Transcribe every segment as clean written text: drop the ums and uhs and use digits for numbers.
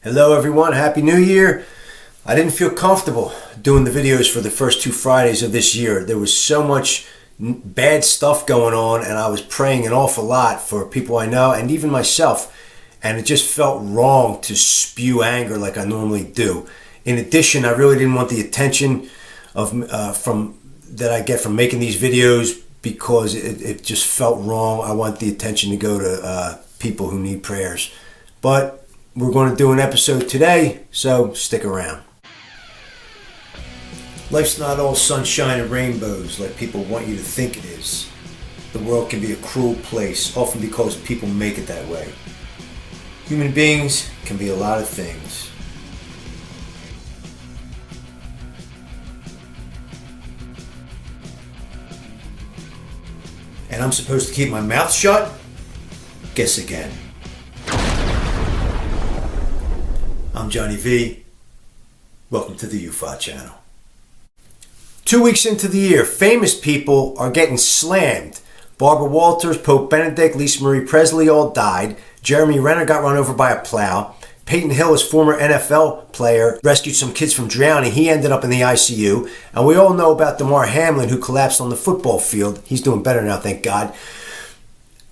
Hello everyone, Happy New Year. I didn't feel comfortable doing the videos for the first 2 Fridays of this year. There was so much bad stuff going on and I was praying an awful lot for people I know and even myself. And it just felt wrong to spew anger like I normally do. In addition, I really didn't want the attention that I get from making these videos because it just felt wrong. I want the attention to go to people who need prayers. But we're going to do an episode today, so stick around. Life's not all sunshine and rainbows like people want you to think it is. The world can be a cruel place, often because people make it that way. Human beings can be a lot of things. And I'm supposed to keep my mouth shut? Guess again. I'm Johnny V. Welcome to the youfa channel. 2 weeks into the year, famous people are getting slammed. Barbara Walters, Pope Benedict, Lisa Marie Presley all died. Jeremy Renner got run over by a plow. Peyton Hill, his former NFL player, rescued some kids from drowning. He ended up in the ICU. And we all know about Damar Hamlin, who collapsed on the football field. He's doing better now, thank God.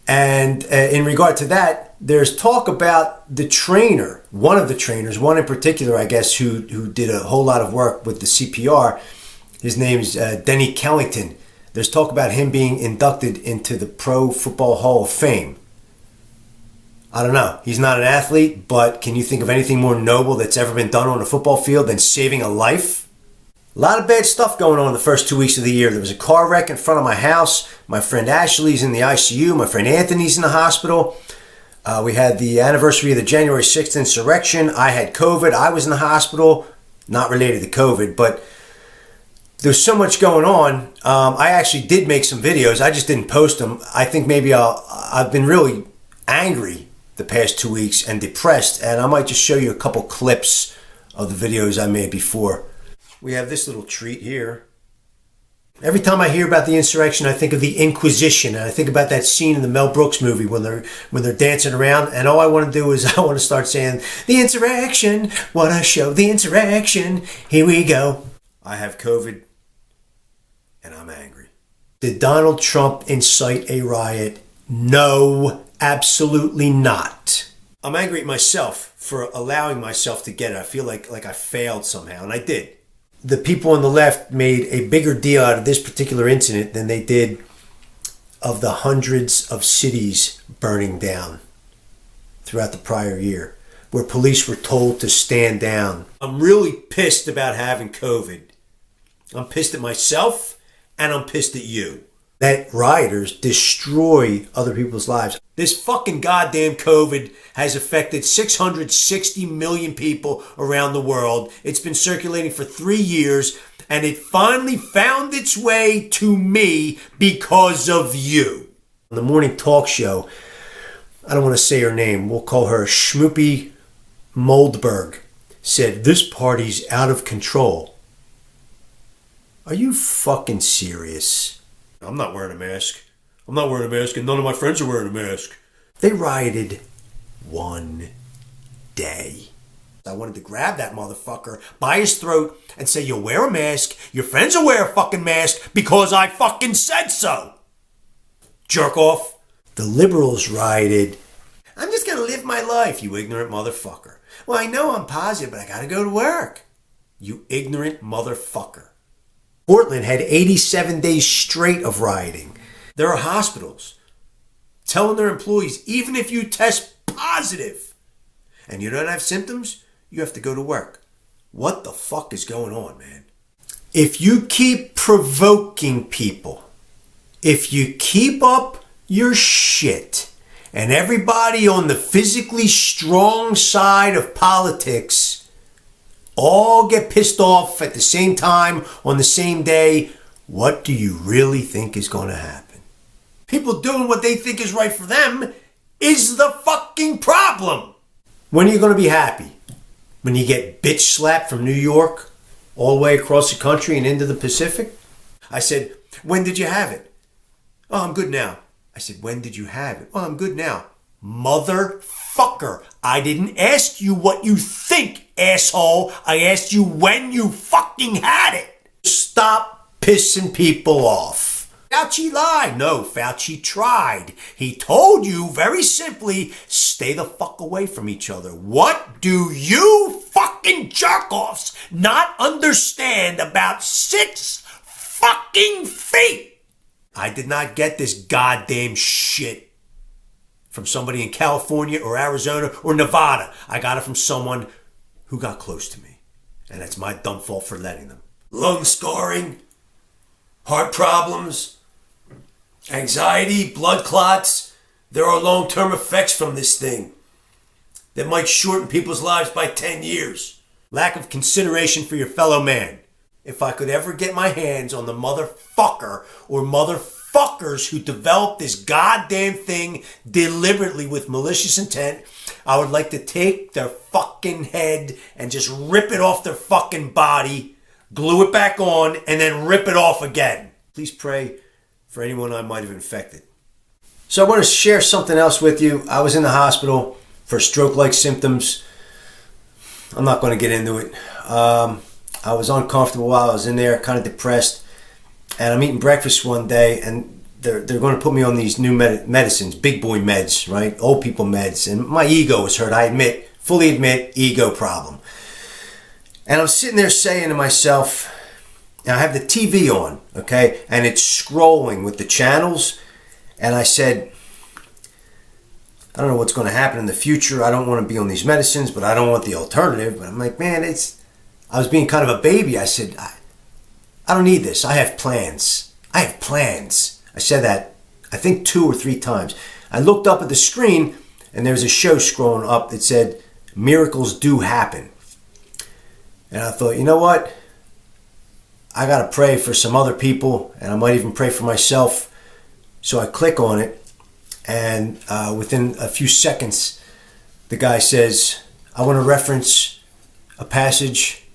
And in regard to that, there's talk about the trainer, one of the trainers, one in particular, I guess, who did a whole lot of work with the CPR. His name's Denny Kellington. There's talk about him being inducted into the Pro Football Hall of Fame. I don't know. He's not an athlete, but can you think of anything more noble that's ever been done on a football field than saving a life? A lot of bad stuff going on the first 2 weeks of the year. There was a car wreck in front of my house. My friend Ashley's in the ICU. My friend Anthony's in the hospital. We had the anniversary of the January 6th insurrection. I had COVID. I was in the hospital. Not related to COVID, but there's so much going on. I actually did make some videos. I just didn't post them. I think maybe I've been really angry the past 2 weeks and depressed, and I might just show you a couple clips of the videos I made before. We have this little treat here. Every time I hear about the insurrection, I think of the Inquisition, and I think about that scene in the Mel Brooks movie when they're dancing around, and all I want to do is I want to start saying, "The insurrection, what a show, the insurrection, here we go." I have COVID, and I'm angry. Did Donald Trump incite a riot? No, absolutely not. I'm angry at myself for allowing myself to get it. I feel like I failed somehow, and I did. The people on the left made a bigger deal out of this particular incident than they did of the hundreds of cities burning down throughout the prior year, where police were told to stand down. I'm really pissed about having COVID. I'm pissed at myself, and I'm pissed at you. That rioters destroy other people's lives. This fucking goddamn COVID has affected 660 million people around the world. It's been circulating for 3 years, and it finally found its way to me because of you. On the morning talk show, I don't want to say her name, we'll call her Schmoopy Moldberg, said, "This party's out of control." Are you fucking serious? I'm not wearing a mask. I'm not wearing a mask, and none of my friends are wearing a mask. They rioted 1 day. I wanted to grab that motherfucker by his throat and say, "You wear a mask, your friends will wear a fucking mask because I fucking said so. Jerk off." The liberals rioted, "I'm just gonna live my life, you ignorant motherfucker." Well, I know I'm positive, but I gotta go to work. You ignorant motherfucker. Portland had 87 days straight of rioting. There are hospitals telling their employees, even if you test positive and you don't have symptoms, you have to go to work. What the fuck is going on, man? If you keep provoking people, if you keep up your shit, and everybody on the physically strong side of politics all get pissed off at the same time on the same day, what do you really think is going to happen? People doing what they think is right for them is the fucking problem. When are you going to be happy? When you get bitch slapped from New York all the way across the country and into the Pacific? I said, "When did you have it?" "Oh, I'm good now." I said, "When did you have it?" "Oh, I'm good now." Motherfucker. motherfucker. I didn't ask you what you think, asshole. I asked you when you fucking had it. Stop pissing people off. Fauci lied. No, Fauci tried. He told you very simply, stay the fuck away from each other. What do you fucking jerk-offs not understand about 6 fucking feet? I did not get this goddamn shit from somebody in California or Arizona or Nevada. I got it from someone who got close to me. And that's my dumb fault for letting them. Lung scarring, heart problems, anxiety, blood clots. There are long-term effects from this thing that might shorten people's lives by 10 years. Lack of consideration for your fellow man. If I could ever get my hands on the motherfucker or motherfuckers who developed this goddamn thing deliberately with malicious intent, I would like to take their fucking head and just rip it off their fucking body, glue it back on, and then rip it off again. Please pray for anyone I might have infected. So I want to share something else with you. I was in the hospital for stroke-like symptoms. I'm not going to get into it. I was uncomfortable while I was in there, kind of depressed. And I'm eating breakfast one day, and they're going to put me on these new medicines, big boy meds, right? Old people meds. And my ego was hurt. I fully admit, ego problem. And I'm sitting there saying to myself, and I have the TV on, okay? And it's scrolling with the channels. And I said, I don't know what's going to happen in the future. I don't want to be on these medicines, but I don't want the alternative. But I'm like, man, I was being kind of a baby. I said, I don't need this. I have plans. I have plans. I said that, I think 2 or 3 times. I looked up at the screen, and there was a show scrolling up that said, miracles do happen. And I thought, you know what? I got to pray for some other people, and I might even pray for myself. So I click on it, and within a few seconds, the guy says, I want to reference a passage,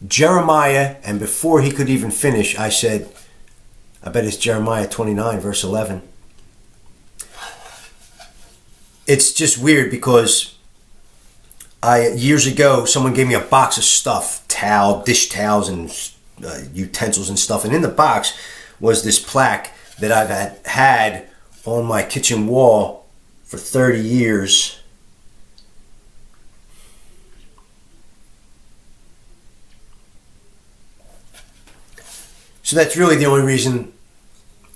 Jeremiah, and before he could even finish, I said, I bet it's Jeremiah 29, verse 11. It's just weird because years ago, someone gave me a box of stuff, dish towels and utensils and stuff, and in the box was this plaque that I've had on my kitchen wall for 30 years. So that's really the only reason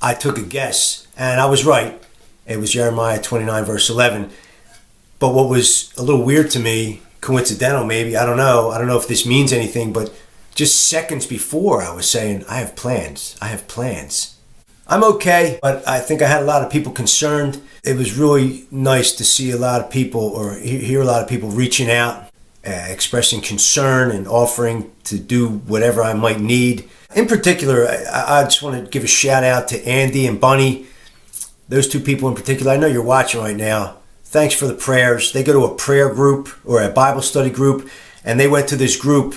I took a guess, and I was right. It was Jeremiah 29 verse 11. But what was a little weird to me, coincidental maybe, I don't know if this means anything, but just seconds before I was saying, I have plans. I'm okay, but I think I had a lot of people concerned. It was really nice to see a lot of people, or hear a lot of people reaching out, expressing concern and offering to do whatever I might need. In particular, I just want to give a shout out to Andy and Bunny. Those 2 people in particular, I know you're watching right now. Thanks for the prayers. They go to a prayer group or a Bible study group, and they went to this group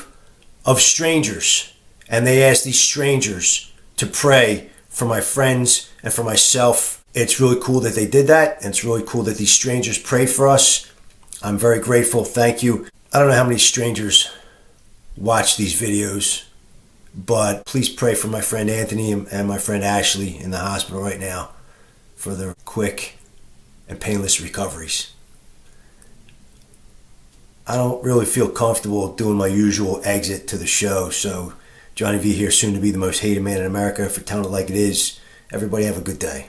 of strangers, and they asked these strangers to pray for my friends and for myself. It's really cool that they did that, and it's really cool that these strangers prayed for us. I'm very grateful. Thank you. I don't know how many strangers watch these videos, but please pray for my friend Anthony and my friend Ashley in the hospital right now for their quick and painless recoveries. I don't really feel comfortable doing my usual exit to the show, so Johnny V here, soon to be the most hated man in America, for telling it like it is. Everybody have a good day.